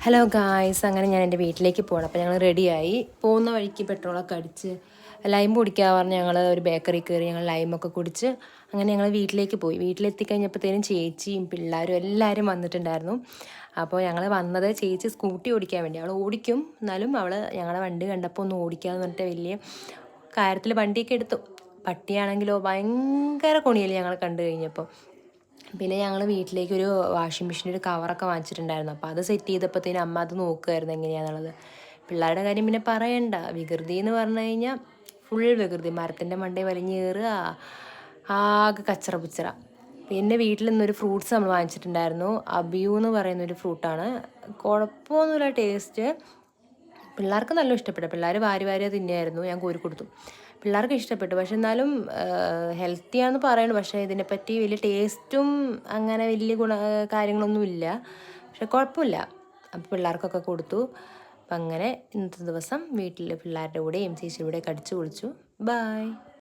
Hello guys, അങ്ങനെ ഞാൻ എൻ്റെ വീട്ടിലേക്ക് പോകണം. അപ്പോൾ ഞങ്ങൾ റെഡിയായി പോകുന്ന വഴിക്ക് പെട്രോളൊക്കെ അടിച്ച് ലൈം കുടിക്കാൻ പറഞ്ഞ് ഞങ്ങൾ ഒരു ബേക്കറി കയറി. ഞങ്ങൾ ലൈമൊക്കെ കുടിച്ച് അങ്ങനെ ഞങ്ങൾ വീട്ടിലേക്ക് പോയി. വീട്ടിലെത്തിക്കഴിഞ്ഞപ്പോഴത്തേനും ചേച്ചിയും പിള്ളേരും എല്ലാവരും വന്നിട്ടുണ്ടായിരുന്നു. അപ്പോൾ ഞങ്ങൾ വന്നത് ചേച്ചി സ്കൂട്ടി ഓടിക്കാൻ വേണ്ടി. അവൾ ഓടിക്കും, എന്നാലും അവൾ ഞങ്ങളുടെ വണ്ടി കണ്ടപ്പോൾ ഒന്ന് ഓടിക്കാമെന്ന് പറഞ്ഞിട്ട് വലിയ കാര്യത്തിൽ വണ്ടിയൊക്കെ എടുത്തു. പട്ടിയാണെങ്കിലോ ഭയങ്കര കൊണിയൽ ഞങ്ങൾ കണ്ടു കഴിഞ്ഞപ്പോൾ. പിന്നെ ഞങ്ങൾ വീട്ടിലേക്ക് ഒരു വാഷിംഗ് മെഷീൻ്റെ ഒരു കവറൊക്കെ വാങ്ങിച്ചിട്ടുണ്ടായിരുന്നു. അപ്പോൾ അത് സെറ്റ് ചെയ്തപ്പോഴത്തേനും അമ്മ അത് നോക്കുമായിരുന്നു എങ്ങനെയാണെന്നുള്ളത്. പിള്ളേരുടെ കാര്യം പിന്നെ പറയണ്ട, വികൃതി എന്ന് പറഞ്ഞു കഴിഞ്ഞാൽ ഫുൾ വികൃതി. മരത്തിൻ്റെ മണ്ടയിൽ വലിഞ്ഞ് കയറുക, ആകെ കച്ചറ പുച്ചറ. പിന്നെ വീട്ടിൽ നിന്നൊരു ഫ്രൂട്ട്സ് നമ്മൾ വാങ്ങിച്ചിട്ടുണ്ടായിരുന്നു. അബിയു എന്ന് പറയുന്നൊരു ഫ്രൂട്ടാണ്. കുഴപ്പമൊന്നുമില്ല ടേസ്റ്റ്. പിള്ളേർക്ക് നല്ല ഇഷ്ടപ്പെട്ടു. പിള്ളേർ വാരി വാരി തിന്നുമായിരുന്നു. ഞാൻ കോരി കൊടുത്തു. പിള്ളേർക്ക് ഇഷ്ടപ്പെട്ടു. പക്ഷെ എന്നാലും ഹെൽത്തിയാണെന്ന് പറയുന്നു. പക്ഷേ ഇതിനെപ്പറ്റി വലിയ ടേസ്റ്റും അങ്ങനെ വലിയ കാര്യങ്ങളൊന്നും ഇല്ല. പക്ഷെ കുഴപ്പമില്ല. അപ്പോൾ പിള്ളേർക്കൊക്കെ കൊടുത്തു. അപ്പം അങ്ങനെ ഇന്നത്തെ ദിവസം വീട്ടിൽ പിള്ളേരുടെ കൂടെയും ചേച്ചിയുടെ കൂടെയൊക്കെ അടിച്ചു പൊളിച്ചു. ബായ്.